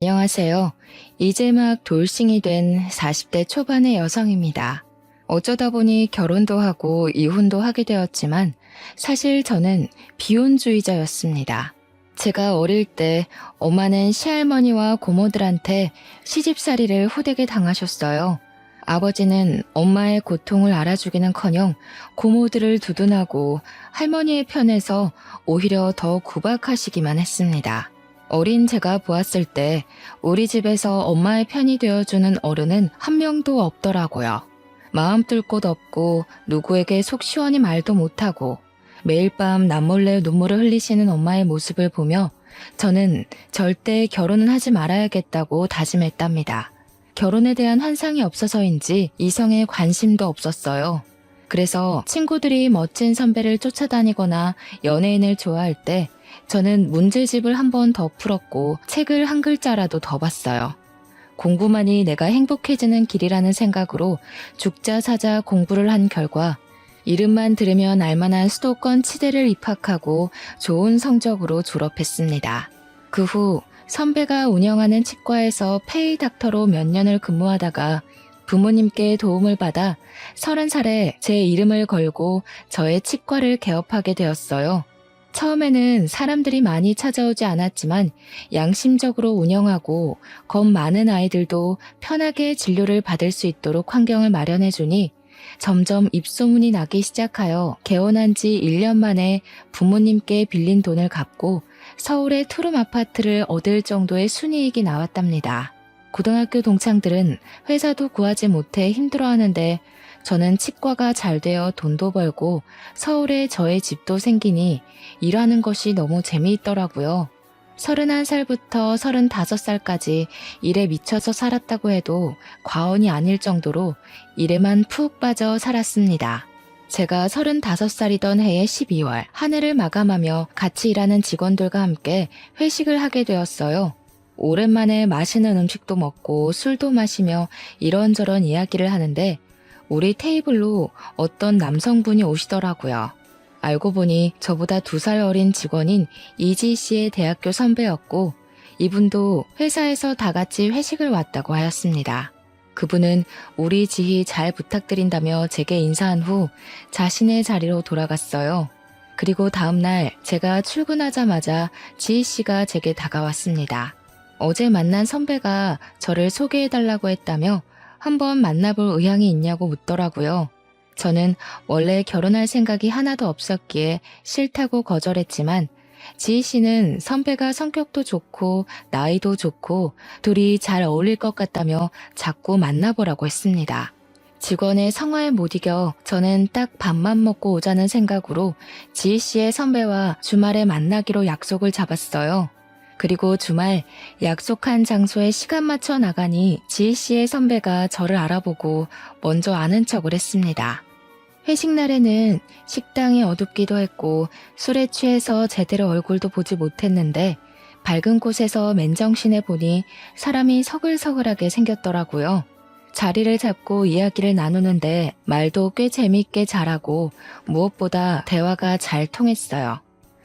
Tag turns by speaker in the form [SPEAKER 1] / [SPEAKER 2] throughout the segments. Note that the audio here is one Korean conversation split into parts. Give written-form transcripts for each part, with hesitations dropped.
[SPEAKER 1] 안녕하세요. 이제 막 돌싱이 된 40대 초반의 여성입니다. 어쩌다 보니 결혼도 하고 이혼도 하게 되었지만 사실 저는 비혼주의자였습니다. 제가 어릴 때 엄마는 시할머니와 고모들한테 시집살이를 호되게 당하셨어요. 아버지는 엄마의 고통을 알아주기는커녕 고모들을 두둔하고 할머니의 편에서 오히려 더 구박하시기만 했습니다. 어린 제가 보았을 때 우리 집에서 엄마의 편이 되어주는 어른은 한 명도 없더라고요. 마음 뚫 곳 없고 누구에게 속 시원히 말도 못하고 매일 밤 남몰래 눈물을 흘리시는 엄마의 모습을 보며 저는 절대 결혼은 하지 말아야겠다고 다짐했답니다. 결혼에 대한 환상이 없어서인지 이성에 관심도 없었어요. 그래서 친구들이 멋진 선배를 쫓아다니거나 연예인을 좋아할 때 저는 문제집을 한 번 더 풀었고 책을 한 글자라도 더 봤어요. 공부만이 내가 행복해지는 길이라는 생각으로 죽자 사자 공부를 한 결과 이름만 들으면 알만한 수도권 치대를 입학하고 좋은 성적으로 졸업했습니다. 그 후 선배가 운영하는 치과에서 페이 닥터로 몇 년을 근무하다가 부모님께 도움을 받아 30살에 제 이름을 걸고 저의 치과를 개업하게 되었어요. 처음에는 사람들이 많이 찾아오지 않았지만 양심적으로 운영하고 겁 많은 아이들도 편하게 진료를 받을 수 있도록 환경을 마련해주니 점점 입소문이 나기 시작하여 개원한 지 1년 만에 부모님께 빌린 돈을 갚고 서울의 투룸 아파트를 얻을 정도의 순이익이 나왔답니다. 고등학교 동창들은 회사도 구하지 못해 힘들어하는데 저는 치과가 잘 되어 돈도 벌고 서울에 저의 집도 생기니 일하는 것이 너무 재미있더라고요. 31살부터 35살까지 일에 미쳐서 살았다고 해도 과언이 아닐 정도로 일에만 푹 빠져 살았습니다. 제가 35살이던 해의 12월 한 해를 마감하며 같이 일하는 직원들과 함께 회식을 하게 되었어요. 오랜만에 맛있는 음식도 먹고 술도 마시며 이런저런 이야기를 하는데 우리 테이블로 어떤 남성분이 오시더라고요. 알고 보니 저보다 2살 어린 직원인 이지 씨의 대학교 선배였고 이분도 회사에서 다 같이 회식을 왔다고 하였습니다. 그분은 우리 지희 잘 부탁드린다며 제게 인사한 후 자신의 자리로 돌아갔어요. 그리고 다음날 제가 출근하자마자 지희 씨가 제게 다가왔습니다. 어제 만난 선배가 저를 소개해달라고 했다며 한번 만나볼 의향이 있냐고 묻더라고요. 저는 원래 결혼할 생각이 하나도 없었기에 싫다고 거절했지만 지희 씨는 선배가 성격도 좋고 나이도 좋고 둘이 잘 어울릴 것 같다며 자꾸 만나보라고 했습니다. 직원의 성화에 못 이겨 저는 딱 밥만 먹고 오자는 생각으로 지희 씨의 선배와 주말에 만나기로 약속을 잡았어요. 그리고 주말 약속한 장소에 시간 맞춰 나가니 지희 씨의 선배가 저를 알아보고 먼저 아는 척을 했습니다. 회식 날에는 식당이 어둡기도 했고 술에 취해서 제대로 얼굴도 보지 못했는데 밝은 곳에서 맨정신에 보니 사람이 서글서글하게 생겼더라고요. 자리를 잡고 이야기를 나누는데 말도 꽤 재미있게 잘하고 무엇보다 대화가 잘 통했어요.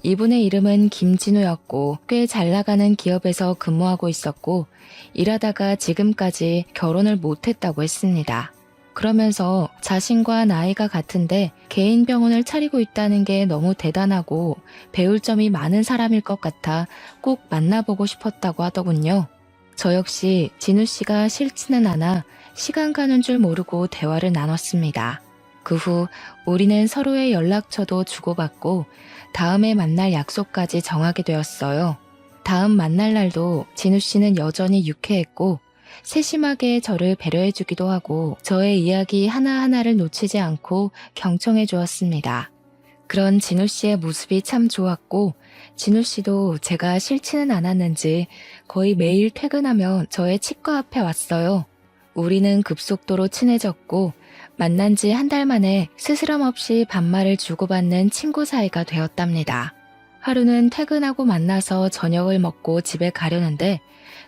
[SPEAKER 1] 이분의 이름은 김진우였고 꽤 잘 나가는 기업에서 근무하고 있었고 일하다가 지금까지 결혼을 못했다고 했습니다. 그러면서 자신과 나이가 같은데 개인 병원을 차리고 있다는 게 너무 대단하고 배울 점이 많은 사람일 것 같아 꼭 만나보고 싶었다고 하더군요. 저 역시 진우 씨가 싫지는 않아 시간 가는 줄 모르고 대화를 나눴습니다. 그 후 우리는 서로의 연락처도 주고받고 다음에 만날 약속까지 정하게 되었어요. 다음 만날 날도 진우 씨는 여전히 유쾌했고 세심하게 저를 배려해주기도 하고 저의 이야기 하나하나를 놓치지 않고 경청해 주었습니다. 그런 진우 씨의 모습이 참 좋았고 진우 씨도 제가 싫지는 않았는지 거의 매일 퇴근하면 저의 치과 앞에 왔어요. 우리는 급속도로 친해졌고 만난 지 한 달 만에 스스럼 없이 반말을 주고받는 친구 사이가 되었답니다. 하루는 퇴근하고 만나서 저녁을 먹고 집에 가려는데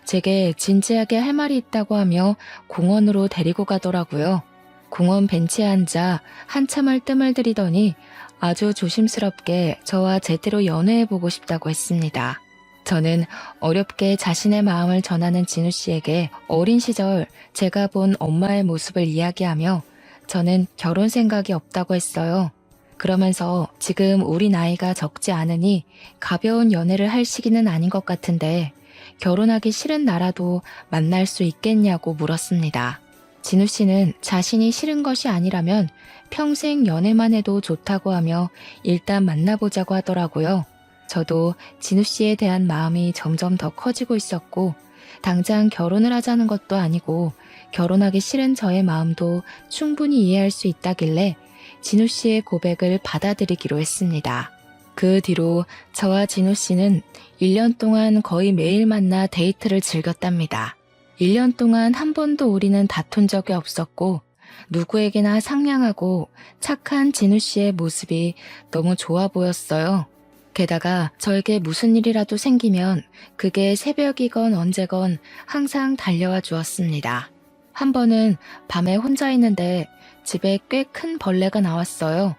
[SPEAKER 1] 제게 진지하게 할 말이 있다고 하며 공원으로 데리고 가더라고요. 공원 벤치에 앉아 한참을 뜸을 들이더니 아주 조심스럽게 저와 제대로 연애해보고 싶다고 했습니다. 저는 어렵게 자신의 마음을 전하는 진우 씨에게 어린 시절 제가 본 엄마의 모습을 이야기하며 저는 결혼 생각이 없다고 했어요. 그러면서 지금 우리 나이가 적지 않으니 가벼운 연애를 할 시기는 아닌 것 같은데 결혼하기 싫은 나라도 만날 수 있겠냐고 물었습니다. 진우 씨는 자신이 싫은 것이 아니라면 평생 연애만 해도 좋다고 하며 일단 만나보자고 하더라고요. 저도 진우 씨에 대한 마음이 점점 더 커지고 있었고 당장 결혼을 하자는 것도 아니고 결혼하기 싫은 저의 마음도 충분히 이해할 수 있다길래 진우 씨의 고백을 받아들이기로 했습니다. 그 뒤로 저와 진우 씨는 1년 동안 거의 매일 만나 데이트를 즐겼답니다. 1년 동안 한 번도 우리는 다툰 적이 없었고 누구에게나 상냥하고 착한 진우 씨의 모습이 너무 좋아 보였어요. 게다가 저에게 무슨 일이라도 생기면 그게 새벽이건 언제건 항상 달려와 주었습니다. 한 번은 밤에 혼자 있는데 집에 꽤 큰 벌레가 나왔어요.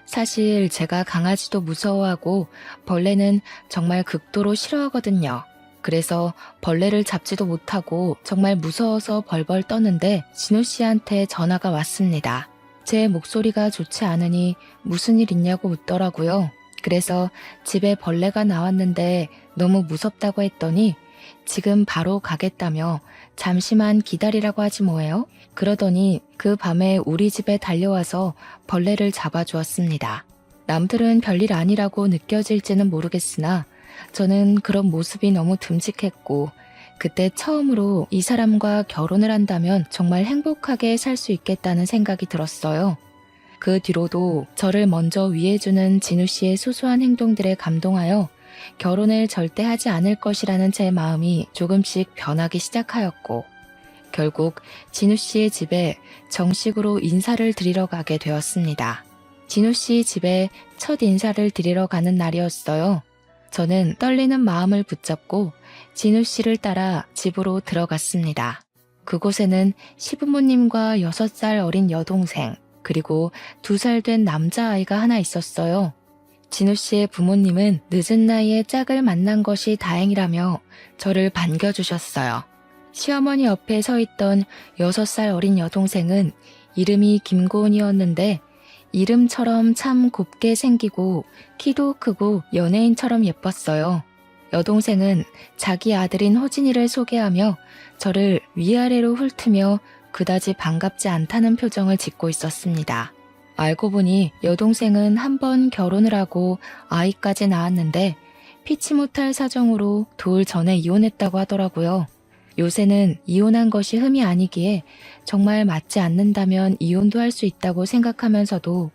[SPEAKER 1] 사실 제가 강아지도 무서워하고 벌레는 정말 극도로 싫어하거든요. 그래서 벌레를 잡지도 못하고 정말 무서워서 벌벌 떠는데 진우 씨한테 전화가 왔습니다. 제 목소리가 좋지 않으니 무슨 일 있냐고 묻더라고요. 그래서 집에 벌레가 나왔는데 너무 무섭다고 했더니 지금 바로 가겠다며 잠시만 기다리라고 하지 뭐예요? 그러더니 그 밤에 우리 집에 달려와서 벌레를 잡아주었습니다. 남들은 별일 아니라고 느껴질지는 모르겠으나 저는 그런 모습이 너무 듬직했고 그때 처음으로 이 사람과 결혼을 한다면 정말 행복하게 살 수 있겠다는 생각이 들었어요. 그 뒤로도 저를 먼저 위해주는 진우 씨의 소소한 행동들에 감동하여 결혼을 절대 하지 않을 것이라는 제 마음이 조금씩 변하기 시작하였고 결국 진우 씨의 집에 정식으로 인사를 드리러 가게 되었습니다. 진우 씨 집에 첫 인사를 드리러 가는 날이었어요. 저는 떨리는 마음을 붙잡고 진우 씨를 따라 집으로 들어갔습니다. 그곳에는 시부모님과 6살 어린 여동생 그리고 2살 된 남자아이가 하나 있었어요. 진우 씨의 부모님은 늦은 나이에 짝을 만난 것이 다행이라며 저를 반겨주셨어요. 시어머니 옆에 서 있던 6살 어린 여동생은 이름이 김고은이었는데 이름처럼 참 곱게 생기고 키도 크고 연예인처럼 예뻤어요. 여동생은 자기 아들인 호진이를 소개하며 저를 위아래로 훑으며 그다지 반갑지 않다는 표정을 짓고 있었습니다. 알고 보니 여동생은 한 번 결혼을 하고 아이까지 낳았는데 피치 못할 사정으로 돌 전에 이혼했다고 하더라고요. 요새는 이혼한 것이 흠이 아니기에 정말 맞지 않는다면 이혼도 할 수 있다고 생각하면서도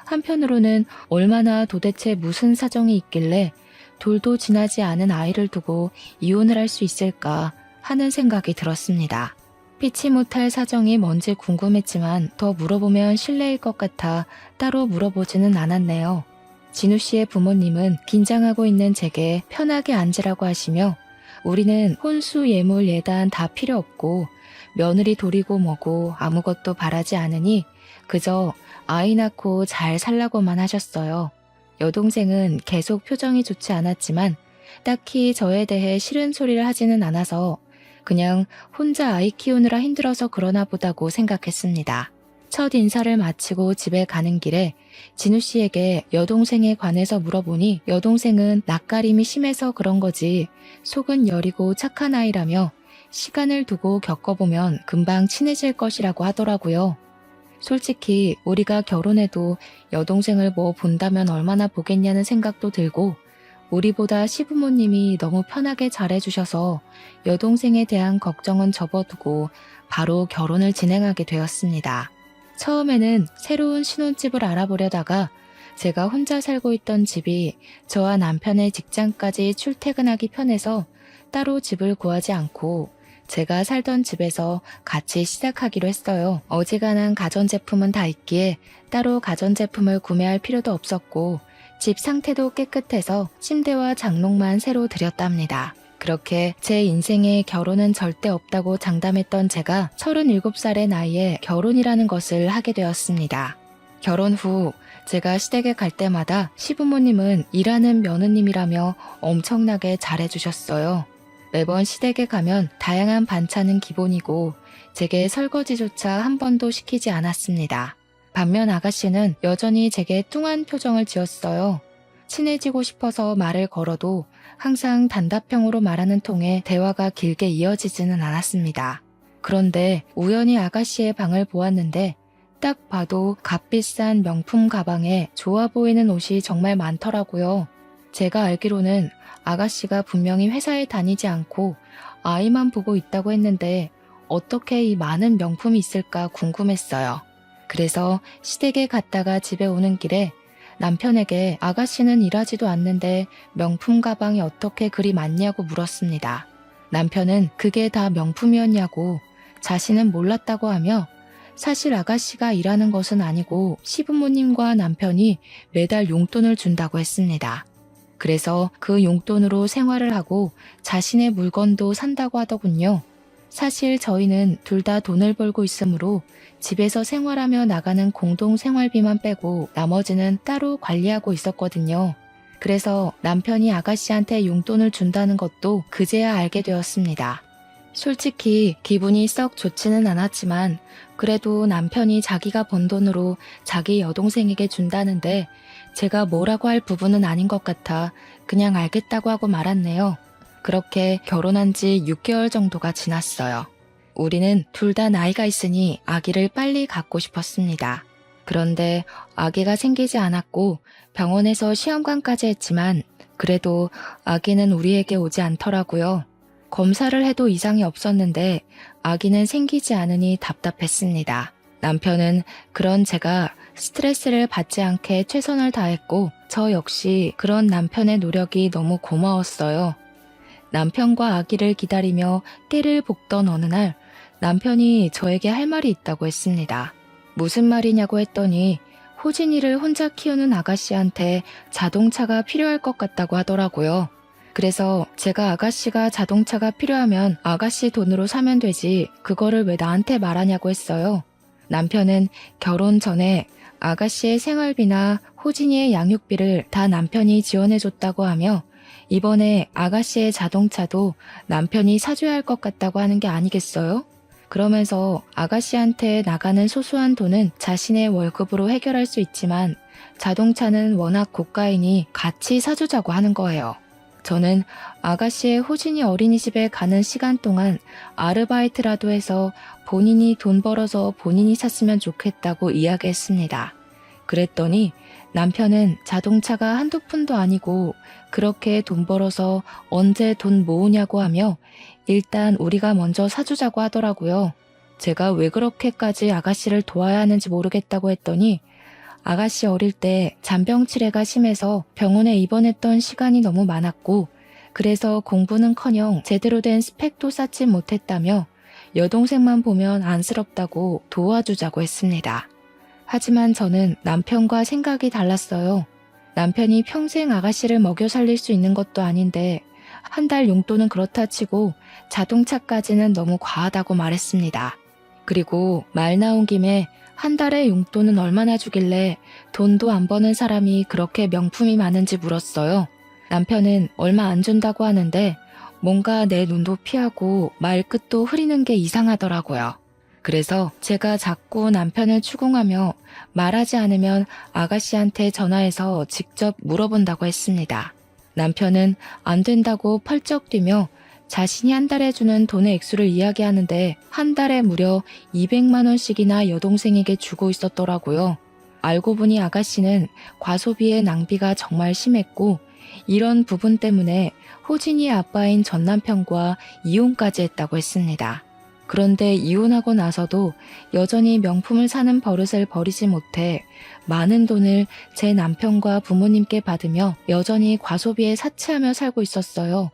[SPEAKER 1] 한편으로는 얼마나 도대체 무슨 사정이 있길래 돌도 지나지 않은 아이를 두고 이혼을 할 수 있을까 하는 생각이 들었습니다. 피치 못할 사정이 뭔지 궁금했지만 더 물어보면 실례일 것 같아 따로 물어보지는 않았네요. 진우 씨의 부모님은 긴장하고 있는 제게 편하게 앉으라고 하시며 우리는 혼수 예물 예단 다 필요 없고 며느리 돌이고 뭐고 아무것도 바라지 않으니 그저 아이 낳고 잘 살라고만 하셨어요. 여동생은 계속 표정이 좋지 않았지만 딱히 저에 대해 싫은 소리를 하지는 않아서 그냥 혼자 아이 키우느라 힘들어서 그러나 보다고 생각했습니다. 첫 인사를 마치고 집에 가는 길에 진우 씨에게 여동생에 관해서 물어보니 여동생은 낯가림이 심해서 그런 거지 속은 여리고 착한 아이라며 시간을 두고 겪어보면 금방 친해질 것이라고 하더라고요. 솔직히 우리가 결혼해도 여동생을 뭐 본다면 얼마나 보겠냐는 생각도 들고 우리보다 시부모님이 너무 편하게 잘해주셔서 여동생에 대한 걱정은 접어두고 바로 결혼을 진행하게 되었습니다. 처음에는 새로운 신혼집을 알아보려다가 제가 혼자 살고 있던 집이 저와 남편의 직장까지 출퇴근하기 편해서 따로 집을 구하지 않고 제가 살던 집에서 같이 시작하기로 했어요. 어지간한 가전제품은 다 있기에 따로 가전제품을 구매할 필요도 없었고 집 상태도 깨끗해서 침대와 장롱만 새로 들였답니다. 그렇게 제 인생에 결혼은 절대 없다고 장담했던 제가 37살의 나이에 결혼이라는 것을 하게 되었습니다. 결혼 후 제가 시댁에 갈 때마다 시부모님은 일하는 며느님이라며 엄청나게 잘해주셨어요. 매번 시댁에 가면 다양한 반찬은 기본이고 제게 설거지조차 한 번도 시키지 않았습니다. 반면 아가씨는 여전히 제게 뚱한 표정을 지었어요. 친해지고 싶어서 말을 걸어도 항상 단답형으로 말하는 통에 대화가 길게 이어지지는 않았습니다. 그런데 우연히 아가씨의 방을 보았는데 딱 봐도 값비싼 명품 가방에 좋아 보이는 옷이 정말 많더라고요. 제가 알기로는 아가씨가 분명히 회사에 다니지 않고 아이만 보고 있다고 했는데 어떻게 이 많은 명품이 있을까 궁금했어요. 그래서 시댁에 갔다가 집에 오는 길에 남편에게 아가씨는 일하지도 않는데 명품 가방이 어떻게 그리 많냐고 물었습니다. 남편은 그게 다 명품이었냐고 자신은 몰랐다고 하며 사실 아가씨가 일하는 것은 아니고 시부모님과 남편이 매달 용돈을 준다고 했습니다. 그래서 그 용돈으로 생활을 하고 자신의 물건도 산다고 하더군요. 사실 저희는 둘 다 돈을 벌고 있으므로 집에서 생활하며 나가는 공동 생활비만 빼고 나머지는 따로 관리하고 있었거든요. 그래서 남편이 아가씨한테 용돈을 준다는 것도 그제야 알게 되었습니다. 솔직히 기분이 썩 좋지는 않았지만 그래도 남편이 자기가 번 돈으로 자기 여동생에게 준다는데 제가 뭐라고 할 부분은 아닌 것 같아 그냥 알겠다고 하고 말았네요. 그렇게 결혼한 지 6개월 정도가 지났어요. 우리는 둘 다 나이가 있으니 아기를 빨리 갖고 싶었습니다. 그런데 아기가 생기지 않았고 병원에서 시험관까지 했지만 그래도 아기는 우리에게 오지 않더라고요. 검사를 해도 이상이 없었는데 아기는 생기지 않으니 답답했습니다. 남편은 그런 제가 스트레스를 받지 않게 최선을 다했고 저 역시 그런 남편의 노력이 너무 고마웠어요. 남편과 아기를 기다리며 깨를 볶던 어느 날 남편이 저에게 할 말이 있다고 했습니다. 무슨 말이냐고 했더니 호진이를 혼자 키우는 아가씨한테 자동차가 필요할 것 같다고 하더라고요. 그래서 제가 아가씨가 자동차가 필요하면 아가씨 돈으로 사면 되지 그거를 왜 나한테 말하냐고 했어요. 남편은 결혼 전에 아가씨의 생활비나 호진이의 양육비를 다 남편이 지원해줬다고 하며 이번에 아가씨의 자동차도 남편이 사줘야 할 것 같다고 하는 게 아니겠어요? 그러면서 아가씨한테 나가는 소소한 돈은 자신의 월급으로 해결할 수 있지만 자동차는 워낙 고가이니 같이 사주자고 하는 거예요. 저는 아가씨의 호진이 어린이집에 가는 시간 동안 아르바이트라도 해서 본인이 돈 벌어서 본인이 샀으면 좋겠다고 이야기했습니다. 그랬더니 남편은 자동차가 한두 푼도 아니고 그렇게 돈 벌어서 언제 돈 모으냐고 하며 일단 우리가 먼저 사주자고 하더라고요. 제가 왜 그렇게까지 아가씨를 도와야 하는지 모르겠다고 했더니 아가씨 어릴 때 잔병치레가 심해서 병원에 입원했던 시간이 너무 많았고 그래서 공부는커녕 제대로 된 스펙도 쌓지 못했다며 여동생만 보면 안쓰럽다고 도와주자고 했습니다. 하지만 저는 남편과 생각이 달랐어요. 남편이 평생 아가씨를 먹여 살릴 수 있는 것도 아닌데 한 달 용돈은 그렇다 치고 자동차까지는 너무 과하다고 말했습니다. 그리고 말 나온 김에 한 달에 용돈은 얼마나 주길래 돈도 안 버는 사람이 그렇게 명품이 많은지 물었어요. 남편은 얼마 안 준다고 하는데 뭔가 내 눈도 피하고 말끝도 흐리는 게 이상하더라고요. 그래서 제가 자꾸 남편을 추궁하며 말하지 않으면 아가씨한테 전화해서 직접 물어본다고 했습니다. 남편은 안 된다고 펄쩍 뛰며 자신이 한 달에 주는 돈의 액수를 이야기하는데 한 달에 무려 200만 원씩이나 여동생에게 주고 있었더라고요. 알고 보니 아가씨는 과소비의 낭비가 정말 심했고 이런 부분 때문에 호진이의 아빠인 전 남편과 이혼까지 했다고 했습니다. 그런데 이혼하고 나서도 여전히 명품을 사는 버릇을 버리지 못해 많은 돈을 제 남편과 부모님께 받으며 여전히 과소비에 사치하며 살고 있었어요.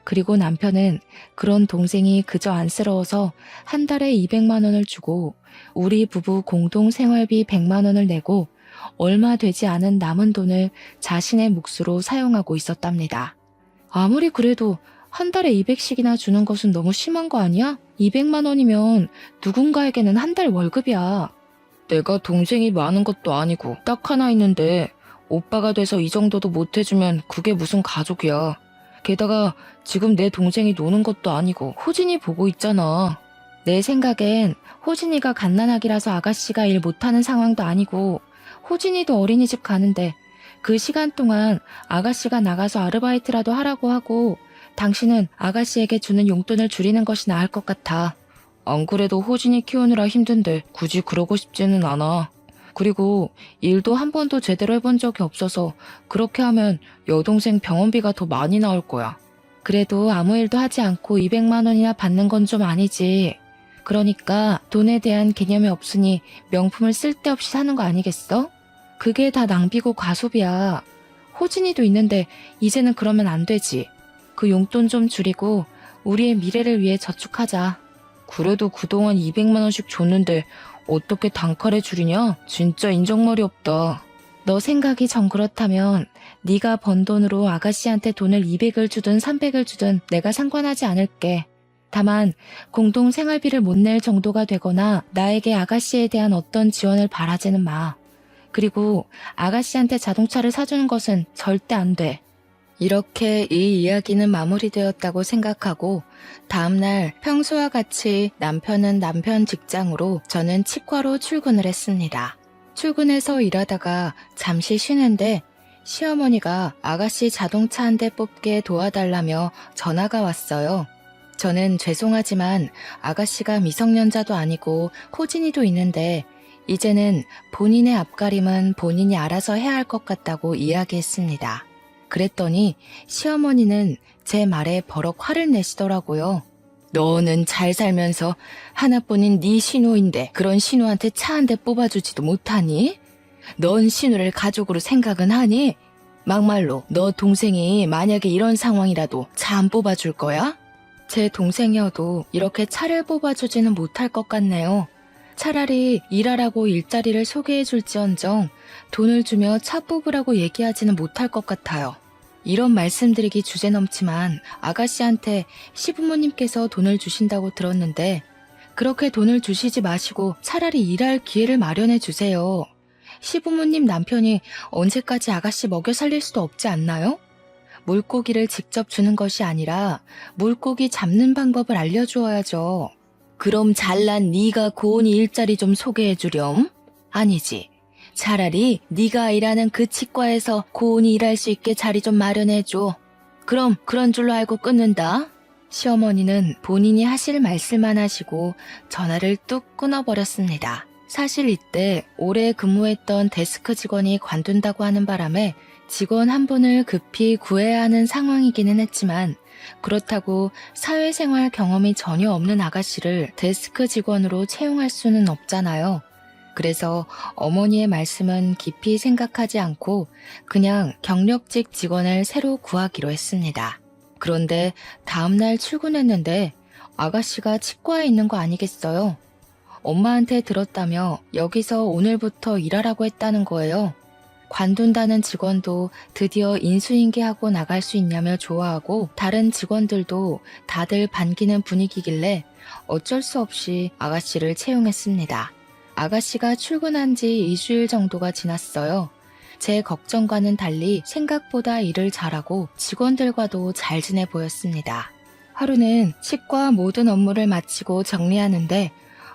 [SPEAKER 1] 그리고 남편은 그런 동생이 그저 안쓰러워서 한 달에 200만 원을 주고 우리 부부 공동 생활비 100만 원을 내고 얼마 되지 않은 남은 돈을 자신의 몫으로 사용하고 있었답니다. 아무리 그래도 한 달에 200씩이나 주는 것은 너무 심한 거 아니야? 200만 원이면 누군가에게는 한 달 월급이야. 내가 동생이 많은 것도 아니고 딱 하나 있는데 오빠가 돼서 이 정도도 못 해주면 그게 무슨 가족이야. 게다가 지금 내 동생이 노는 것도 아니고 호진이 보고 있잖아. 내 생각엔 호진이가 갓난아기라서 아가씨가 일 못하는 상황도 아니고 호진이도 어린이집 가는데 그 시간 동안 아가씨가 나가서 아르바이트라도 하라고 하고 당신은 아가씨에게 주는 용돈을 줄이는 것이 나을 것 같아. 안 그래도 호진이 키우느라 힘든데 굳이 그러고 싶지는 않아. 그리고 일도 한 번도 제대로 해본 적이 없어서 그렇게 하면 여동생 병원비가 더 많이 나올 거야. 그래도 아무 일도 하지 않고 200만 원이나 받는 건 좀 아니지. 그러니까 돈에 대한 개념이 없으니 명품을 쓸데없이 사는 거 아니겠어? 그게 다 낭비고 과소비야. 호진이도 있는데 이제는 그러면 안 되지. 그 용돈 좀 줄이고 우리의 미래를 위해 저축하자. 그래도 그동안 200만 원씩 줬는데 어떻게 단칼에 줄이냐? 진짜 인정머리 없다. 너 생각이 정 그렇다면 네가 번 돈으로 아가씨한테 돈을 200을 주든 300을 주든 내가 상관하지 않을게. 다만 공동 생활비를 못 낼 정도가 되거나 나에게 아가씨에 대한 어떤 지원을 바라지는 마. 그리고 아가씨한테 자동차를 사주는 것은 절대 안 돼. 이렇게 이 이야기는 마무리되었다고 생각하고 다음날 평소와 같이 남편은 남편 직장으로 저는 치과로 출근을 했습니다. 출근해서 일하다가 잠시 쉬는데 시어머니가 아가씨 자동차 한 대 뽑게 도와달라며 전화가 왔어요. 저는 죄송하지만 아가씨가 미성년자도 아니고 호진이도 있는데 이제는 본인의 앞가림은 본인이 알아서 해야 할 것 같다고 이야기했습니다. 그랬더니 시어머니는 제 말에 버럭 화를 내시더라고요. 너는 잘 살면서 하나뿐인 네 신우인데 그런 신우한테 차 한 대 뽑아주지도 못하니? 넌 신우를 가족으로 생각은 하니? 막말로 너 동생이 만약에 이런 상황이라도 차 안 뽑아줄 거야? 제 동생이어도 이렇게 차를 뽑아주지는 못할 것 같네요. 차라리 일하라고 일자리를 소개해줄지언정 돈을 주며 차 뽑으라고 얘기하지는 못할 것 같아요. 이런 말씀드리기 주제넘지만 아가씨한테 시부모님께서 돈을 주신다고 들었는데 그렇게 돈을 주시지 마시고 차라리 일할 기회를 마련해 주세요. 시부모님 남편이 언제까지 아가씨 먹여 살릴 수도 없지 않나요? 물고기를 직접 주는 것이 아니라 물고기 잡는 방법을 알려주어야죠. 그럼 잘난 네가 고은이 일자리 좀 소개해 주렴? 아니지. 차라리 네가 일하는 그 치과에서 고은이 일할 수 있게 자리 좀 마련해 줘. 그럼 그런 줄로 알고 끊는다. 시어머니는 본인이 하실 말씀만 하시고 전화를 뚝 끊어버렸습니다. 사실 이때 오래 근무했던 데스크 직원이 관둔다고 하는 바람에 직원 한 분을 급히 구해야 하는 상황이기는 했지만 그렇다고 사회생활 경험이 전혀 없는 아가씨를 데스크 직원으로 채용할 수는 없잖아요. 그래서 어머니의 말씀은 깊이 생각하지 않고 그냥 경력직 직원을 새로 구하기로 했습니다. 그런데 다음날 출근했는데 아가씨가 치과에 있는 거 아니겠어요? 엄마한테 들었다며 여기서 오늘부터 일하라고 했다는 거예요. 관둔다는 직원도 드디어 인수인계하고 나갈 수 있냐며 좋아하고 다른 직원들도 다들 반기는 분위기길래 어쩔 수 없이 아가씨를 채용했습니다. 아가씨가 출근한 지 2주일 정도가 지났어요. 제 걱정과는 달리 생각보다 일을 잘하고 직원들과도 잘 지내 보였습니다. 하루는 치과 모든 업무를 마치고 정리하는데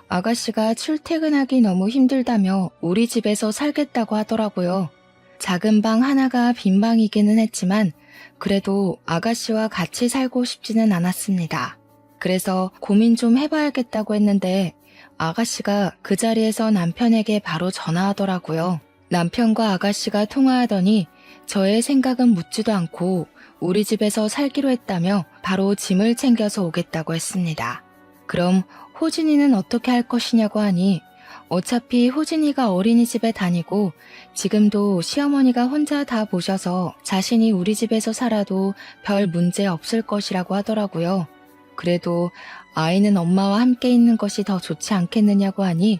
[SPEAKER 1] 아가씨가 출퇴근하기 너무 힘들다며 우리 집에서 살겠다고 하더라고요. 작은 방 하나가 빈 방이기는 했지만 그래도 아가씨와 같이 살고 싶지는 않았습니다. 그래서 고민 좀 해봐야겠다고 했는데 아가씨가 그 자리에서 남편에게 바로 전화하더라고요. 남편과 아가씨가 통화하더니 저의 생각은 묻지도 않고 우리 집에서 살기로 했다며 바로 짐을 챙겨서 오겠다고 했습니다. 그럼 호진이는 어떻게 할 것이냐고 하니 어차피 호진이가 어린이집에 다니고 지금도 시어머니가 혼자 다 보셔서 자신이 우리 집에서 살아도 별 문제 없을 것이라고 하더라고요. 그래도 아이는 엄마와 함께 있는 것이 더 좋지 않겠느냐고 하니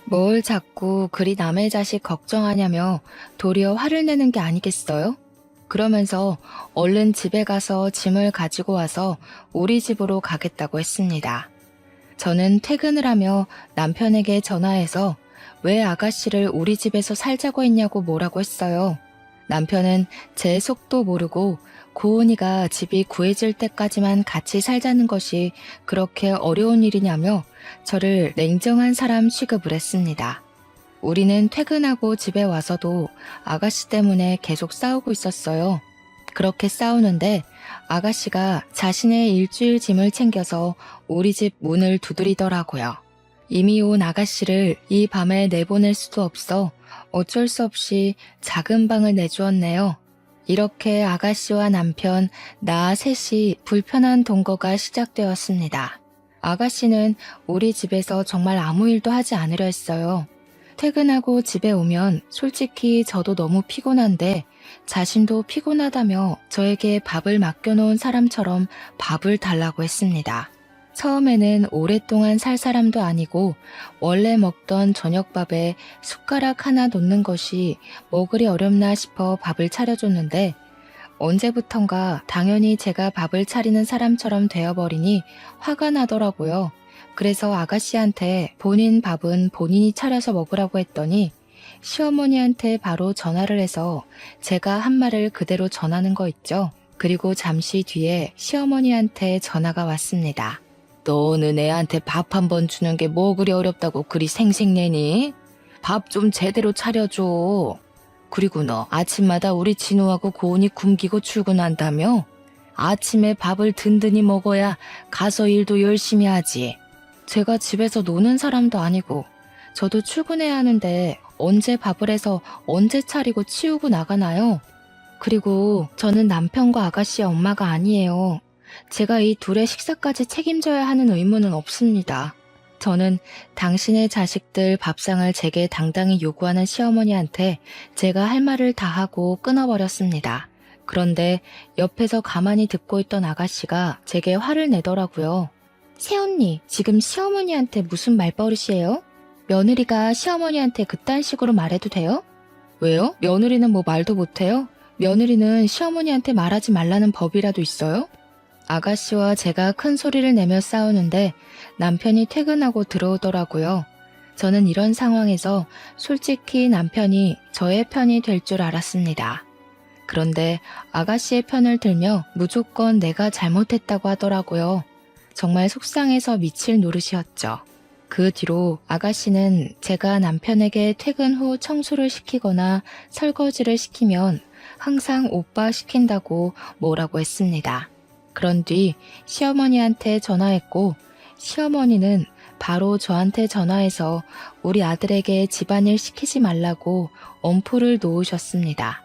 [SPEAKER 1] 뭘 자꾸 그리 남의 자식 걱정하냐며 도리어 화를 내는 게 아니겠어요? 그러면서 얼른 집에 가서 짐을 가지고 와서 우리 집으로 가겠다고 했습니다. 저는 퇴근을 하며 남편에게 전화해서 왜 아가씨를 우리 집에서 살자고 했냐고 뭐라고 했어요. 남편은 제 속도 모르고 고은이가 집이 구해질 때까지만 같이 살자는 것이 그렇게 어려운 일이냐며 저를 냉정한 사람 취급을 했습니다. 우리는 퇴근하고 집에 와서도 아가씨 때문에 계속 싸우고 있었어요. 그렇게 싸우는데 아가씨가 자신의 일주일 짐을 챙겨서 우리 집 문을 두드리더라고요. 이미 온 아가씨를 이 밤에 내보낼 수도 없어 어쩔 수 없이 작은 방을 내주었네요. 이렇게 아가씨와 남편, 나 셋이 불편한 동거가 시작되었습니다. 아가씨는 우리 집에서 정말 아무 일도 하지 않으려 했어요. 퇴근하고 집에 오면 솔직히 저도 너무 피곤한데 자신도 피곤하다며 저에게 밥을 맡겨놓은 사람처럼 밥을 달라고 했습니다. 처음에는 오랫동안 살 사람도 아니고 원래 먹던 저녁밥에 숟가락 하나 놓는 것이 뭐 그리 어렵나 싶어 밥을 차려줬는데 언제부턴가 당연히 제가 밥을 차리는 사람처럼 되어버리니 화가 나더라고요. 그래서 아가씨한테 본인 밥은 본인이 차려서 먹으라고 했더니 시어머니한테 바로 전화를 해서 제가 한 말을 그대로 전하는 거 있죠. 그리고 잠시 뒤에 시어머니한테 전화가 왔습니다. 너는 애한테 밥 한 번 주는 게 뭐 그리 어렵다고 그리 생색내니? 밥 좀 제대로 차려줘. 그리고 너 아침마다 우리 진우하고 고은이 굶기고 출근한다며? 아침에 밥을 든든히 먹어야 가서 일도 열심히 하지. 제가 집에서 노는 사람도 아니고 저도 출근해야 하는데 언제 밥을 해서 언제 차리고 치우고 나가나요? 그리고 저는 남편과 아가씨의 엄마가 아니에요. 제가 이 둘의 식사까지 책임져야 하는 의무는 없습니다. 저는 당신의 자식들 밥상을 제게 당당히 요구하는 시어머니한테 제가 할 말을 다 하고 끊어버렸습니다. 그런데 옆에서 가만히 듣고 있던 아가씨가 제게 화를 내더라고요. 새언니, 지금 시어머니한테 무슨 말버릇이에요? 며느리가 시어머니한테 그딴 식으로 말해도 돼요? 왜요? 며느리는 뭐 말도 못해요? 며느리는 시어머니한테 말하지 말라는 법이라도 있어요? 아가씨와 제가 큰 소리를 내며 싸우는데 남편이 퇴근하고 들어오더라고요. 저는 이런 상황에서 솔직히 남편이 저의 편이 될 줄 알았습니다. 그런데 아가씨의 편을 들며 무조건 내가 잘못했다고 하더라고요. 정말 속상해서 미칠 노릇이었죠. 그 뒤로 아가씨는 제가 남편에게 퇴근 후 청소를 시키거나 설거지를 시키면 항상 오빠 시킨다고 뭐라고 했습니다. 그런 뒤 시어머니한테 전화했고 시어머니는 바로 저한테 전화해서 우리 아들에게 집안일 시키지 말라고 엄포를 놓으셨습니다.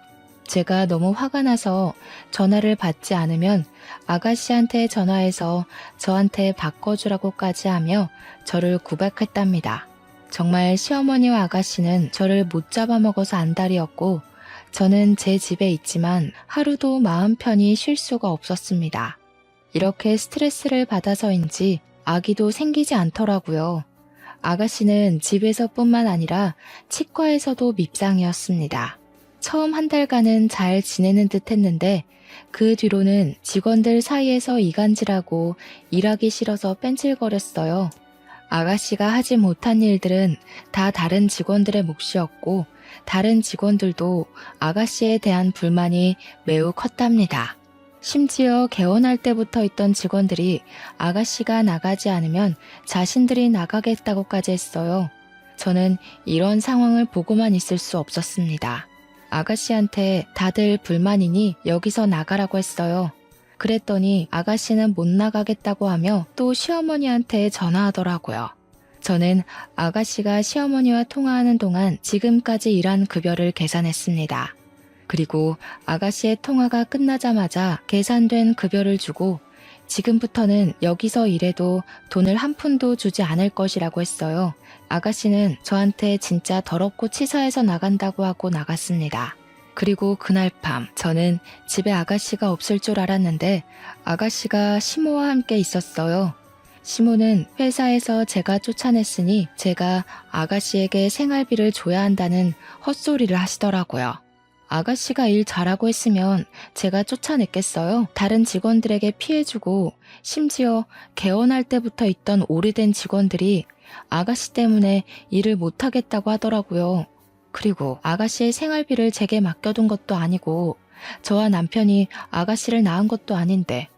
[SPEAKER 1] 제가 너무 화가 나서 전화를 받지 않으면 아가씨한테 전화해서 저한테 바꿔주라고까지 하며 저를 구박했답니다. 정말 시어머니와 아가씨는 저를 못 잡아먹어서 안달이었고 저는 제 집에 있지만 하루도 마음 편히 쉴 수가 없었습니다. 이렇게 스트레스를 받아서인지 아기도 생기지 않더라고요. 아가씨는 집에서뿐만 아니라 치과에서도 밉상이었습니다. 처음 한 달간은 잘 지내는 듯 했는데 그 뒤로는 직원들 사이에서 이간질하고 일하기 싫어서 뺀질거렸어요. 아가씨가 하지 못한 일들은 다 다른 직원들의 몫이었고 다른 직원들도 아가씨에 대한 불만이 매우 컸답니다. 심지어 개원할 때부터 있던 직원들이 아가씨가 나가지 않으면 자신들이 나가겠다고까지 했어요. 저는 이런 상황을 보고만 있을 수 없었습니다. 아가씨한테 다들 불만이니 여기서 나가라고 했어요. 그랬더니 아가씨는 못 나가겠다고 하며 또 시어머니한테 전화하더라고요. 저는 아가씨가 시어머니와 통화하는 동안 지금까지 일한 급여를 계산했습니다. 그리고 아가씨의 통화가 끝나자마자 계산된 급여를 주고 지금부터는 여기서 일해도 돈을 한 푼도 주지 않을 것이라고 했어요. 아가씨는 저한테 진짜 더럽고 치사해서 나간다고 하고 나갔습니다. 그리고 그날 밤 저는 집에 아가씨가 없을 줄 알았는데 아가씨가 시모와 함께 있었어요. 시모는 회사에서 제가 쫓아냈으니 제가 아가씨에게 생활비를 줘야 한다는 헛소리를 하시더라고요. 아가씨가 일 잘하고 했으면 제가 쫓아냈겠어요? 다른 직원들에게 피해주고 심지어 개원할 때부터 있던 오래된 직원들이 아가씨 때문에 일을 못하겠다고 하더라고요. 그리고 아가씨의 생활비를 제게 맡겨둔 것도 아니고 저와 남편이 아가씨를 낳은 것도 아닌데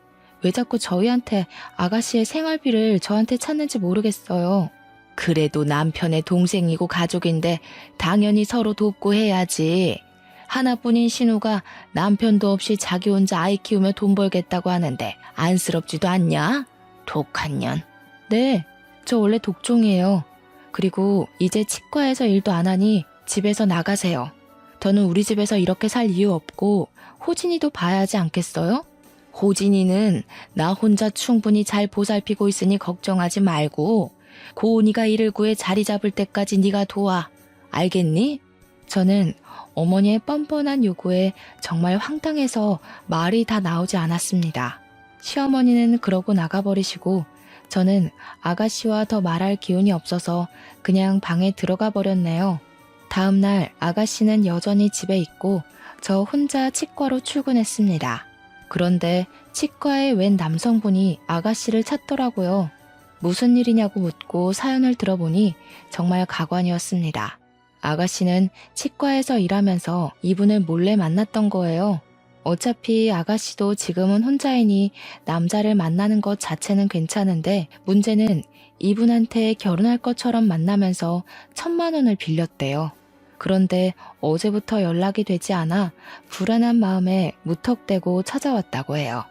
[SPEAKER 1] 왜 자꾸 저희한테 아가씨의 생활비를 저한테 찾는지 모르겠어요. 그래도 남편의 동생이고 가족인데 당연히 서로 돕고 해야지. 하나뿐인 신우가 남편도 없이 자기 혼자 아이 키우며 돈 벌겠다고 하는데 안쓰럽지도 않냐? 독한 년. 네, 저 원래 독종이에요. 그리고 이제 치과에서 일도 안 하니 집에서 나가세요. 저는 우리 집에서 이렇게 살 이유 없고 호진이도 봐야 하지 않겠어요? 호진이는 나 혼자 충분히 잘 보살피고 있으니 걱정하지 말고 고은이가 일을 구해 자리 잡을 때까지 네가 도와. 알겠니? 저는 어머니의 뻔뻔한 요구에 정말 황당해서 말이 다 나오지 않았습니다. 시어머니는 그러고 나가버리시고 저는 아가씨와 더 말할 기운이 없어서 그냥 방에 들어가 버렸네요. 다음 날 아가씨는 여전히 집에 있고 저 혼자 치과로 출근했습니다. 그런데 치과에 웬 남성분이 아가씨를 찾더라고요. 무슨 일이냐고 묻고 사연을 들어보니 정말 가관이었습니다. 아가씨는 치과에서 일하면서 이분을 몰래 만났던 거예요. 어차피 아가씨도 지금은 혼자이니 남자를 만나는 것 자체는 괜찮은데 문제는 이분한테 결혼할 것처럼 만나면서 1,000만 원을 빌렸대요. 그런데 어제부터 연락이 되지 않아 불안한 마음에 무턱대고 찾아왔다고 해요.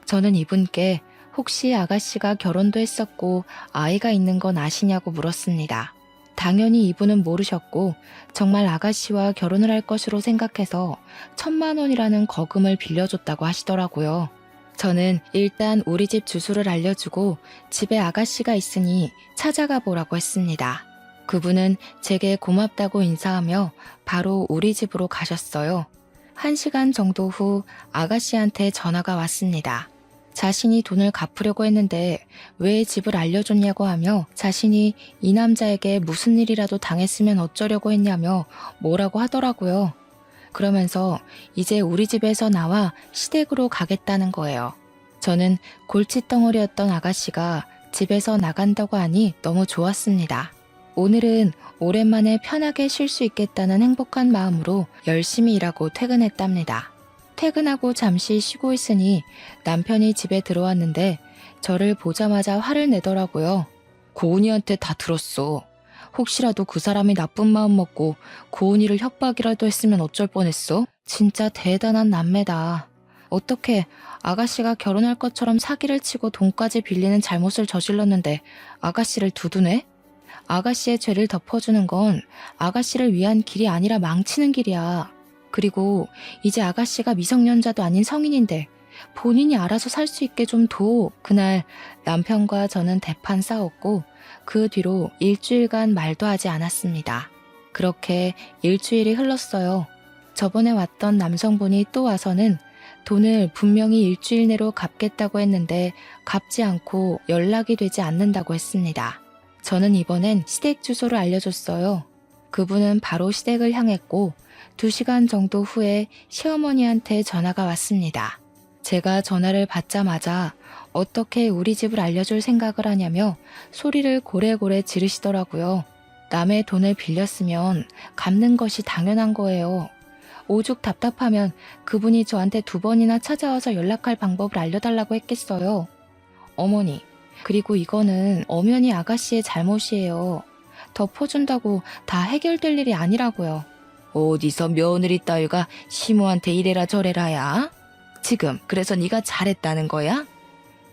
[SPEAKER 1] 저는 이분께 혹시 아가씨가 결혼도 했었고 아이가 있는 건 아시냐고 물었습니다. 당연히 이분은 모르셨고 정말 아가씨와 결혼을 할 것으로 생각해서 1,000만 원이라는 거금을 빌려줬다고 하시더라고요. 저는 일단 우리 집 주소를 알려주고 집에 아가씨가 있으니 찾아가 보라고 했습니다. 그분은 제게 고맙다고 인사하며 바로 우리 집으로 가셨어요. 1시간 정도 후 아가씨한테 전화가 왔습니다. 자신이 돈을 갚으려고 했는데 왜 집을 알려줬냐고 하며 자신이 이 남자에게 무슨 일이라도 당했으면 어쩌려고 했냐며 뭐라고 하더라고요. 그러면서 이제 우리 집에서 나와 시댁으로 가겠다는 거예요. 저는 골칫덩어리였던 아가씨가 집에서 나간다고 하니 너무 좋았습니다. 오늘은 오랜만에 편하게 쉴 수 있겠다는 행복한 마음으로 열심히 일하고 퇴근했답니다. 퇴근하고 잠시 쉬고 있으니 남편이 집에 들어왔는데 저를 보자마자 화를 내더라고요. 고은이한테 다 들었어. 혹시라도 그 사람이 나쁜 마음 먹고 고은이를 협박이라도 했으면 어쩔 뻔했어? 진짜 대단한 남매다. 어떻게 아가씨가 결혼할 것처럼 사기를 치고 돈까지 빌리는 잘못을 저질렀는데 아가씨를 두두네? 아가씨의 죄를 덮어주는 건 아가씨를 위한 길이 아니라 망치는 길이야. 그리고 이제 아가씨가 미성년자도 아닌 성인인데 본인이 알아서 살 수 있게 좀 둬. 그날 남편과 저는 대판 싸웠고 그 뒤로 일주일간 말도 하지 않았습니다. 그렇게 일주일이 흘렀어요. 저번에 왔던 남성분이 또 와서는 돈을 분명히 일주일 내로 갚겠다고 했는데 갚지 않고 연락이 되지 않는다고 했습니다. 저는 이번엔 시댁 주소를 알려줬어요. 그분은 바로 시댁을 향했고 2시간 정도 후에 시어머니한테 전화가 왔습니다. 제가 전화를 받자마자 어떻게 우리 집을 알려줄 생각을 하냐며 소리를 고래고래 지르시더라고요. 남의 돈을 빌렸으면 갚는 것이 당연한 거예요. 오죽 답답하면 그분이 저한테 2번이나 찾아와서 연락할 방법을 알려달라고 했겠어요. 어머니, 그리고 이거는 엄연히 아가씨의 잘못이에요. 덮어준다고 다 해결될 일이 아니라고요. 어디서 며느리 따위가 시모한테 이래라 저래라야? 지금 그래서 네가 잘했다는 거야?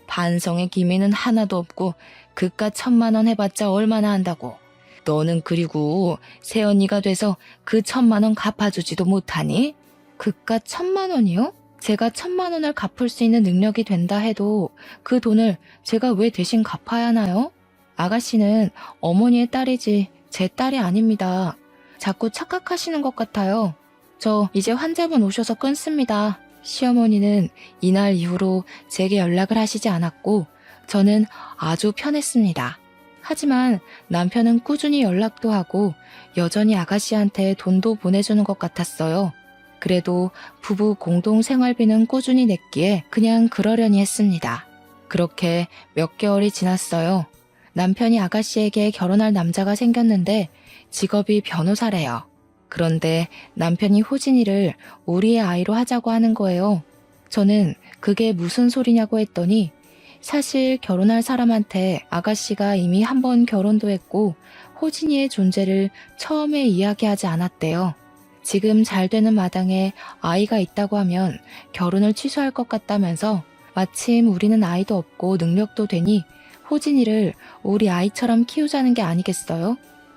[SPEAKER 1] 반성의 기미는 하나도 없고 그깟 1,000만 원 해봤자 얼마나 한다고. 너는 그리고 새언니가 돼서 그 1,000만 원 갚아주지도 못하니? 그깟 1,000만 원이요? 제가 1,000만 원을 갚을 수 있는 능력이 된다 해도 그 돈을 제가 왜 대신 갚아야 하나요? 아가씨는 어머니의 딸이지 제 딸이 아닙니다. 자꾸 착각하시는 것 같아요. 저 이제 환자분 오셔서 끊습니다. 시어머니는 이날 이후로 제게 연락을 하시지 않았고 저는 아주 편했습니다. 하지만 남편은 꾸준히 연락도 하고 여전히 아가씨한테 돈도 보내주는 것 같았어요. 그래도 부부 공동 생활비는 꾸준히 냈기에 그냥 그러려니 했습니다. 그렇게 몇 개월이 지났어요. 남편이 아가씨에게 결혼할 남자가 생겼는데 직업이 변호사래요. 그런데 남편이 호진이를 우리의 아이로 하자고 하는 거예요. 저는 그게 무슨 소리냐고 했더니 사실 결혼할 사람한테 아가씨가 이미 한 번 결혼도 했고 호진이의 존재를 처음에 이야기하지 않았대요. 지금 잘 되는 마당에 아이가 있다고 하면 결혼을 취소할 것 같다면서 마침 우리는 아이도 없고 능력도 되니 호진이를 우리 아이처럼 키우자는 게 아니겠어요?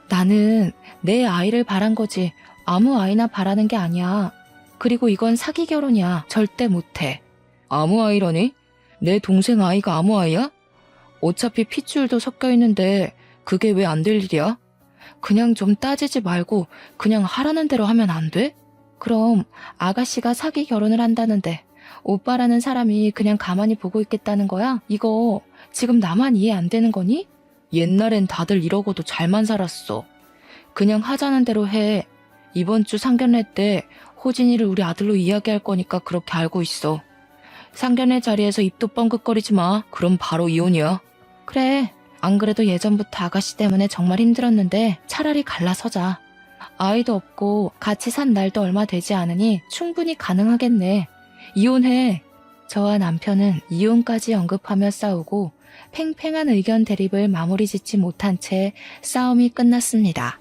[SPEAKER 1] 나는 내 아이를 바란 거지 아무 아이나 바라는 게 아니야. 그리고 이건 사기 결혼이야. 절대 못해. 아무 아이라니? 내 동생 아이가 아무 아이야? 어차피 핏줄도 섞여 있는데 그게 왜 안 될 일이야? 그냥 좀 따지지 말고 그냥 하라는 대로 하면 안 돼? 그럼 아가씨가 사기 결혼을 한다는데 오빠라는 사람이 그냥 가만히 보고 있겠다는 거야? 이거 지금 나만 이해 안 되는 거니? 옛날엔 다들 이러고도 잘만 살았어. 그냥 하자는 대로 해. 이번 주 상견례 때 호진이를 우리 아들로 이야기할 거니까 그렇게 알고 있어. 상견례 자리에서 입도 뻥긋거리지 마. 그럼 바로 이혼이야. 그래. 안 그래도 예전부터 아가씨 때문에 정말 힘들었는데 차라리 갈라서자. 아이도 없고 같이 산 날도 얼마 되지 않으니 충분히 가능하겠네. 이혼해. 저와 남편은 이혼까지 언급하며 싸우고 팽팽한 의견 대립을 마무리 짓지 못한 채 싸움이 끝났습니다.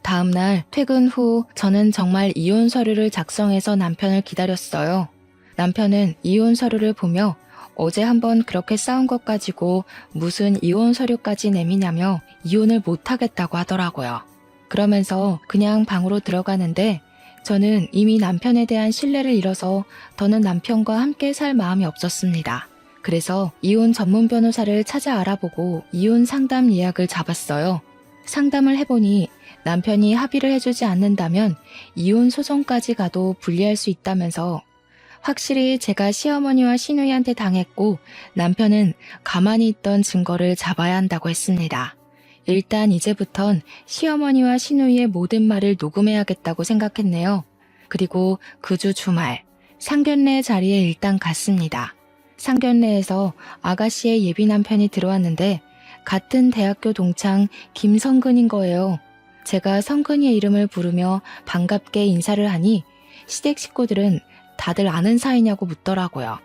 [SPEAKER 1] 다음 날 퇴근 후 저는 정말 이혼 서류를 작성해서 남편을 기다렸어요. 남편은 이혼 서류를 보며 어제 한번 그렇게 싸운 것 가지고 무슨 이혼 서류까지 내미냐며 이혼을 못하겠다고 하더라고요. 그러면서 그냥 방으로 들어가는데 저는 이미 남편에 대한 신뢰를 잃어서 더는 남편과 함께 살 마음이 없었습니다. 그래서 이혼 전문 변호사를 찾아 알아보고 이혼 상담 예약을 잡았어요. 상담을 해보니 남편이 합의를 해주지 않는다면 이혼 소송까지 가도 불리할 수 있다면서 확실히 제가 시어머니와 시누이한테 당했고 남편은 가만히 있던 증거를 잡아야 한다고 했습니다. 일단 이제부턴 시어머니와 시누이의 모든 말을 녹음해야겠다고 생각했네요. 그리고 그 주 주말 상견례 자리에 일단 갔습니다. 상견례에서 아가씨의 예비 남편이 들어왔는데 같은 대학교 동창 김성근인 거예요. 제가 성근이의 이름을 부르며 반갑게 인사를 하니 시댁 식구들은 다들 아는 사이냐고 묻더라고요.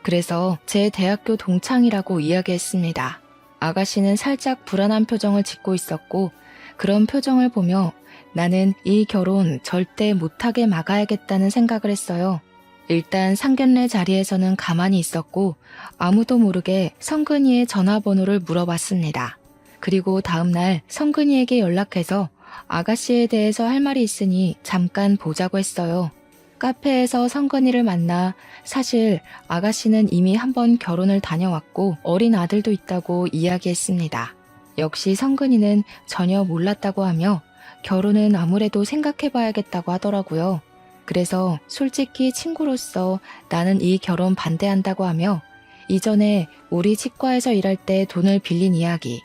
[SPEAKER 1] 그래서 제 대학교 동창이라고 이야기했습니다. 아가씨는 살짝 불안한 표정을 짓고 있었고 그런 표정을 보며 나는 이 결혼 절대 못하게 막아야겠다는 생각을 했어요. 일단 상견례 자리에서는 가만히 있었고 아무도 모르게 성근이의 전화번호를 물어봤습니다. 그리고 다음날 성근이에게 연락해서 아가씨에 대해서 할 말이 있으니 잠깐 보자고 했어요. 카페에서 성근이를 만나 사실 아가씨는 이미 한 번 결혼을 다녀왔고 어린 아들도 있다고 이야기했습니다. 역시 성근이는 전혀 몰랐다고 하며 결혼은 아무래도 생각해봐야겠다고 하더라고요. 그래서 솔직히 친구로서 나는 이 결혼 반대한다고 하며 이전에 우리 치과에서 일할 때 돈을 빌린 이야기,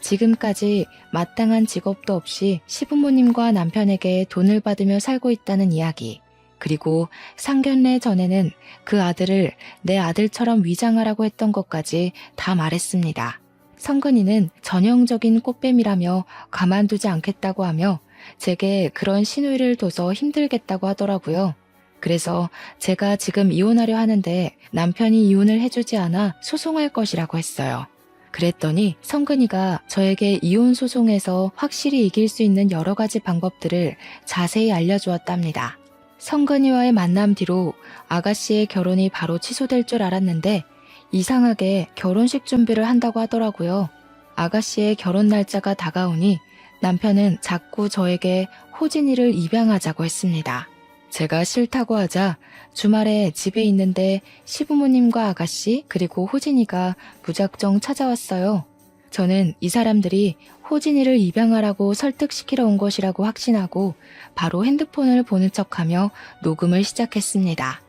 [SPEAKER 1] 지금까지 마땅한 직업도 없이 시부모님과 남편에게 돈을 받으며 살고 있다는 이야기, 그리고 상견례 전에는 그 아들을 내 아들처럼 위장하라고 했던 것까지 다 말했습니다. 성근이는 전형적인 꽃뱀이라며 가만두지 않겠다고 하며 제게 그런 시누이를 둬서 힘들겠다고 하더라고요. 그래서 제가 지금 이혼하려 하는데 남편이 이혼을 해주지 않아 소송할 것이라고 했어요. 그랬더니 성근이가 저에게 이혼 소송에서 확실히 이길 수 있는 여러 가지 방법들을 자세히 알려주었답니다. 성근이와의 만남 뒤로 아가씨의 결혼이 바로 취소될 줄 알았는데 이상하게 결혼식 준비를 한다고 하더라고요. 아가씨의 결혼 날짜가 다가오니 남편은 자꾸 저에게 호진이를 입양하자고 했습니다. 제가 싫다고 하자 주말에 집에 있는데 시부모님과 아가씨 그리고 호진이가 무작정 찾아왔어요. 저는 이 사람들이 호진이를 입양하라고 설득시키러 온 것이라고 확신하고 바로 핸드폰을 보는 척하며 녹음을 시작했습니다.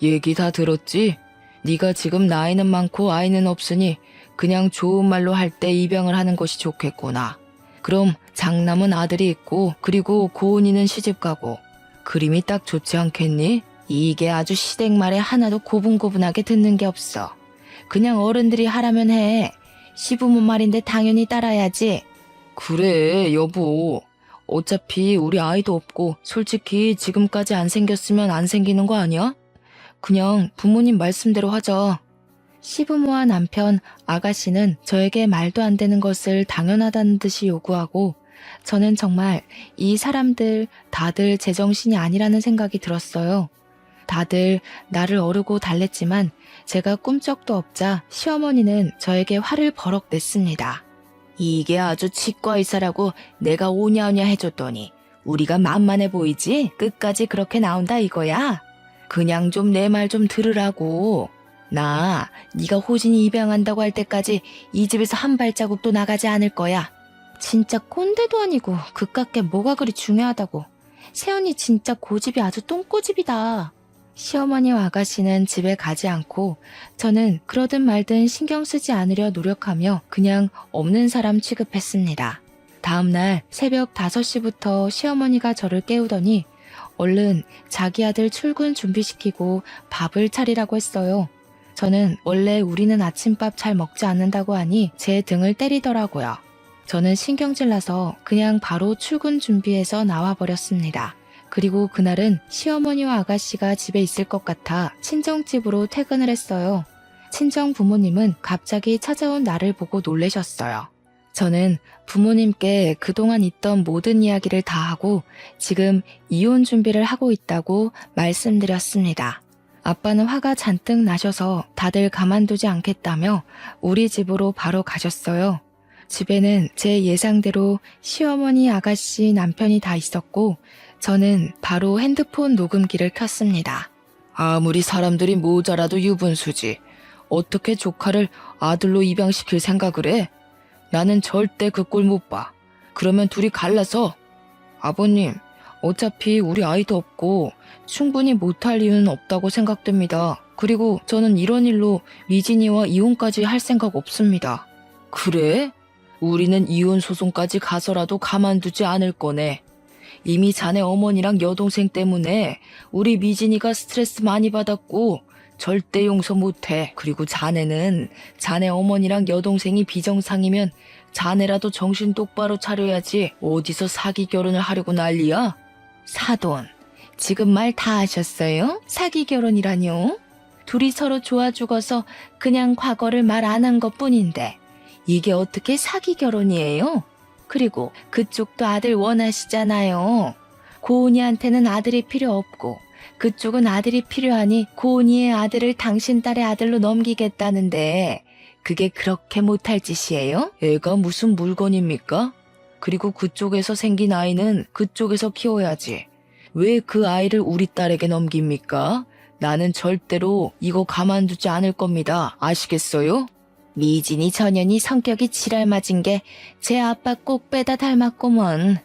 [SPEAKER 1] 얘기 다 들었지? 네가 지금 나이는 많고 아이는 없으니 그냥 좋은 말로 할 때 입양을 하는 것이 좋겠구나. 그럼 장남은 아들이 있고 그리고 고은이는 시집가고 그림이 딱 좋지 않겠니? 이게 아주 시댁 말에 하나도 고분고분하게 듣는 게 없어. 그냥 어른들이 하라면 해. 시부모 말인데 당연히 따라야지. 그래, 여보. 어차피 우리 아이도 없고 솔직히 지금까지 안 생겼으면 안 생기는 거 아니야? 그냥 부모님 말씀대로 하자. 시부모와 남편, 아가씨는 저에게 말도 안 되는 것을 당연하다는 듯이 요구하고 저는 정말 이 사람들 다들 제정신이 아니라는 생각이 들었어요. 다들 나를 어르고 달랬지만 제가 꿈쩍도 없자 시어머니는 저에게 화를 버럭 냈습니다. 이게 아주 치과 의사라고 내가 오냐오냐 해줬더니 우리가 만만해 보이지? 끝까지 그렇게 나온다 이거야? 그냥 좀 내 말 좀 들으라고. 나 네가 호진이 입양한다고 할 때까지 이 집에서 한 발자국도 나가지 않을 거야. 진짜 꼰대도 아니고 그깟 게 뭐가 그리 중요하다고. 새언니 진짜 고집이 아주 똥꼬집이다. 시어머니와 아가씨는 집에 가지 않고 저는 그러든 말든 신경 쓰지 않으려 노력하며 그냥 없는 사람 취급했습니다. 다음날 새벽 5시부터 시어머니가 저를 깨우더니 얼른 자기 아들 출근 준비시키고 밥을 차리라고 했어요. 저는 원래 우리는 아침밥 잘 먹지 않는다고 하니 제 등을 때리더라고요. 저는 신경질 나서 그냥 바로 출근 준비해서 나와버렸습니다. 그리고 그날은 시어머니와 아가씨가 집에 있을 것 같아 친정집으로 퇴근을 했어요. 친정 부모님은 갑자기 찾아온 나를 보고 놀라셨어요. 저는 부모님께 그동안 있던 모든 이야기를 다 하고 지금 이혼 준비를 하고 있다고 말씀드렸습니다. 아빠는 화가 잔뜩 나셔서 다들 가만두지 않겠다며 우리 집으로 바로 가셨어요. 집에는 제 예상대로 시어머니, 아가씨, 남편이 다 있었고 저는 바로 핸드폰 녹음기를 켰습니다. 아무리 사람들이 모자라도 유분수지. 어떻게 조카를 아들로 입양시킬 생각을 해? 나는 절대 그 꼴 못 봐. 그러면 둘이 갈라서. 아버님, 어차피 우리 아이도 없고 충분히 못할 이유는 없다고 생각됩니다. 그리고 저는 이런 일로 미진이와 이혼까지 할 생각 없습니다. 그래? 우리는 이혼 소송까지 가서라도 가만두지 않을 거네. 이미 자네 어머니랑 여동생 때문에 우리 미진이가 스트레스 많이 받았고 절대 용서 못해. 그리고 자네는 자네 어머니랑 여동생이 비정상이면 자네라도 정신 똑바로 차려야지. 어디서 사기 결혼을 하려고 난리야? 사돈, 지금 말 다 하셨어요? 사기 결혼이라뇨? 둘이 서로 좋아 죽어서 그냥 과거를 말 안 한 것뿐인데 이게 어떻게 사기 결혼이에요? 그리고 그쪽도 아들 원하시잖아요. 고은이한테는 아들이 필요 없고 그쪽은 아들이 필요하니 고은이의 아들을 당신 딸의 아들로 넘기겠다는데 그게 그렇게 못할 짓이에요? 애가 무슨 물건입니까? 그리고 그쪽에서 생긴 아이는 그쪽에서 키워야지. 왜 그 아이를 우리 딸에게 넘깁니까? 나는 절대로 이거 가만두지 않을 겁니다. 아시겠어요? 미진이 전현이 성격이 지랄맞은 게 제 아빠 꼭 빼다 닮았구먼.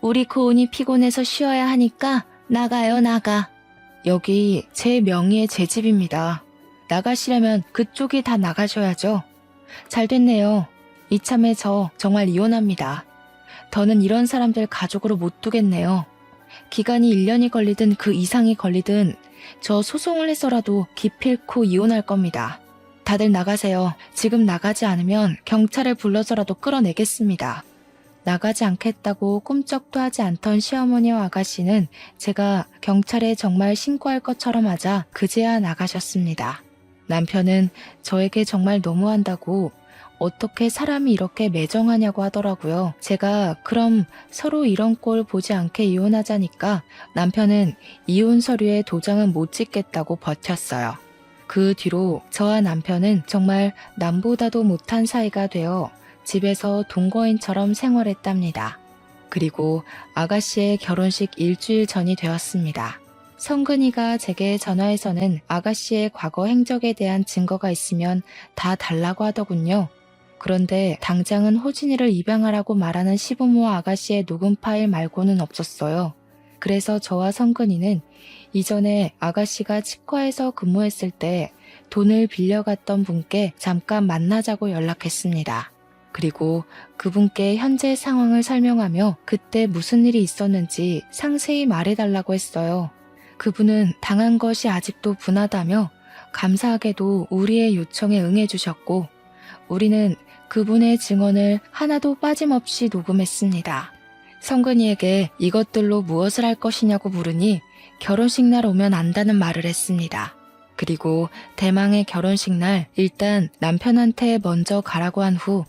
[SPEAKER 1] 우리 고은이 피곤해서 쉬어야 하니까 나가요, 나가. 여기 제 명의의 제 집입니다. 나가시려면 그쪽이 다 나가셔야죠. 잘 됐네요. 이참에 저 정말 이혼합니다. 더는 이런 사람들 가족으로 못 두겠네요. 기간이 1년이 걸리든 그 이상이 걸리든 저 소송을 해서라도 기필코 이혼할 겁니다. 다들 나가세요. 지금 나가지 않으면 경찰을 불러서라도 끌어내겠습니다. 나가지 않겠다고 꼼짝도 하지 않던 시어머니와 아가씨는 제가 경찰에 정말 신고할 것처럼 하자 그제야 나가셨습니다. 남편은 저에게 정말 너무한다고 어떻게 사람이 이렇게 매정하냐고 하더라고요. 제가 그럼 서로 이런 꼴 보지 않게 이혼하자니까 남편은 이혼 서류에 도장은 못 찍겠다고 버텼어요. 그 뒤로 저와 남편은 정말 남보다도 못한 사이가 되어 집에서 동거인처럼 생활했답니다. 그리고 아가씨의 결혼식 일주일 전이 되었습니다. 성근이가 제게 전화해서는 아가씨의 과거 행적에 대한 증거가 있으면 다 달라고 하더군요. 그런데 당장은 호진이를 입양하라고 말하는 시부모와 아가씨의 녹음 파일 말고는 없었어요. 그래서 저와 성근이는 이전에 아가씨가 치과에서 근무했을 때 돈을 빌려갔던 분께 잠깐 만나자고 연락했습니다. 그리고 그분께 현재 상황을 설명하며 그때 무슨 일이 있었는지 상세히 말해달라고 했어요. 그분은 당한 것이 아직도 분하다며 감사하게도 우리의 요청에 응해주셨고 우리는 그분의 증언을 하나도 빠짐없이 녹음했습니다. 성근이에게 이것들로 무엇을 할 것이냐고 물으니 결혼식 날 오면 안다는 말을 했습니다. 그리고 대망의 결혼식 날 일단 남편한테 먼저 가라고 한 후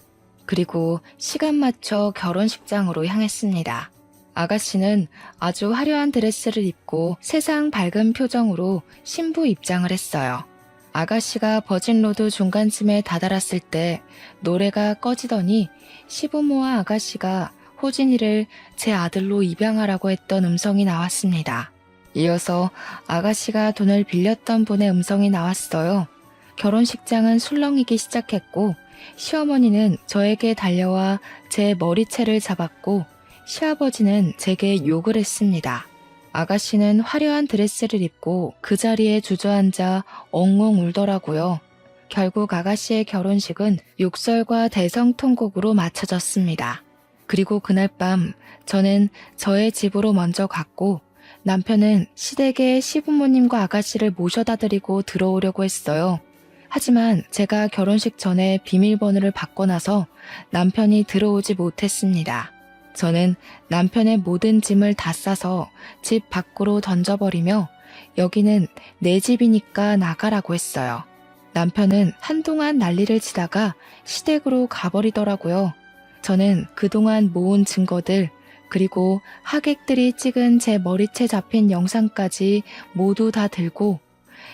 [SPEAKER 1] 그리고 시간 맞춰 결혼식장으로 향했습니다. 아가씨는 아주 화려한 드레스를 입고 세상 밝은 표정으로 신부 입장을 했어요. 아가씨가 버진로드 중간쯤에 다다랐을 때 노래가 꺼지더니 시부모와 아가씨가 호진이를 제 아들로 입양하라고 했던 음성이 나왔습니다. 이어서 아가씨가 돈을 빌렸던 분의 음성이 나왔어요. 결혼식장은 술렁이기 시작했고 시어머니는 저에게 달려와 제 머리채를 잡았고 시아버지는 제게 욕을 했습니다. 아가씨는 화려한 드레스를 입고 그 자리에 주저앉아 엉엉 울더라고요. 결국 아가씨의 결혼식은 욕설과 대성통곡으로 마쳐졌습니다. 그리고 그날 밤 저는 저의 집으로 먼저 갔고 남편은 시댁에 시부모님과 아가씨를 모셔다 드리고 들어오려고 했어요. 하지만 제가 결혼식 전에 비밀번호를 바꿔놔서 남편이 들어오지 못했습니다. 저는 남편의 모든 짐을 다 싸서 집 밖으로 던져버리며 여기는 내 집이니까 나가라고 했어요. 남편은 한동안 난리를 치다가 시댁으로 가버리더라고요. 저는 그동안 모은 증거들 그리고 하객들이 찍은 제 머리채 잡힌 영상까지 모두 다 들고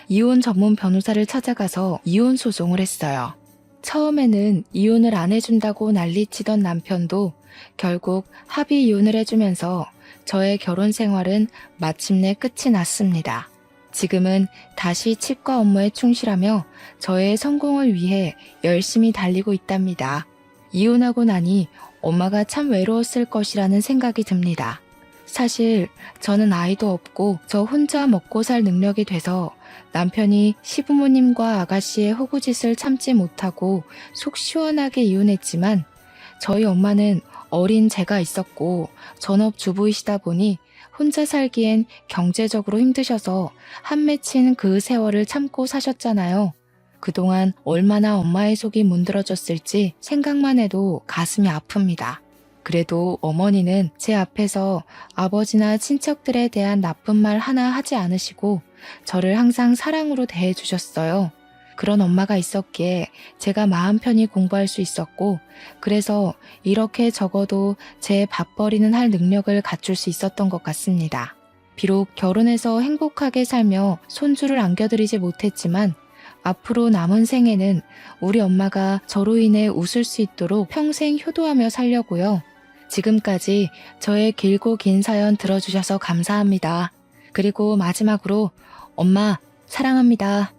[SPEAKER 1] 이혼 전문 변호사를 찾아가서 이혼 소송을 했어요. 처음에는 이혼을 안 해준다고 난리치던 남편도 결국 합의 이혼을 해주면서 저의 결혼 생활은 마침내 끝이 났습니다. 지금은 다시 치과 업무에 충실하며 저의 성공을 위해 열심히 달리고 있답니다. 이혼하고 나니 엄마가 참 외로웠을 것이라는 생각이 듭니다. 사실 저는 아이도 없고 저 혼자 먹고 살 능력이 돼서 남편이 시부모님과 아가씨의 호구짓을 참지 못하고 속 시원하게 이혼했지만 저희 엄마는 어린 제가 있었고 전업주부이시다 보니 혼자 살기엔 경제적으로 힘드셔서 한 맺힌 그 세월을 참고 사셨잖아요. 그동안 얼마나 엄마의 속이 문드러졌을지 생각만 해도 가슴이 아픕니다. 그래도 어머니는 제 앞에서 아버지나 친척들에 대한 나쁜 말 하나 하지 않으시고 저를 항상 사랑으로 대해주셨어요. 그런 엄마가 있었기에 제가 마음 편히 공부할 수 있었고 그래서 이렇게 적어도 제 밥벌이는 할 능력을 갖출 수 있었던 것 같습니다. 비록 결혼해서 행복하게 살며 손주를 안겨드리지 못했지만 앞으로 남은 생에는 우리 엄마가 저로 인해 웃을 수 있도록 평생 효도하며 살려고요. 지금까지 저의 길고 긴 사연 들어주셔서 감사합니다. 그리고 마지막으로 엄마 사랑합니다.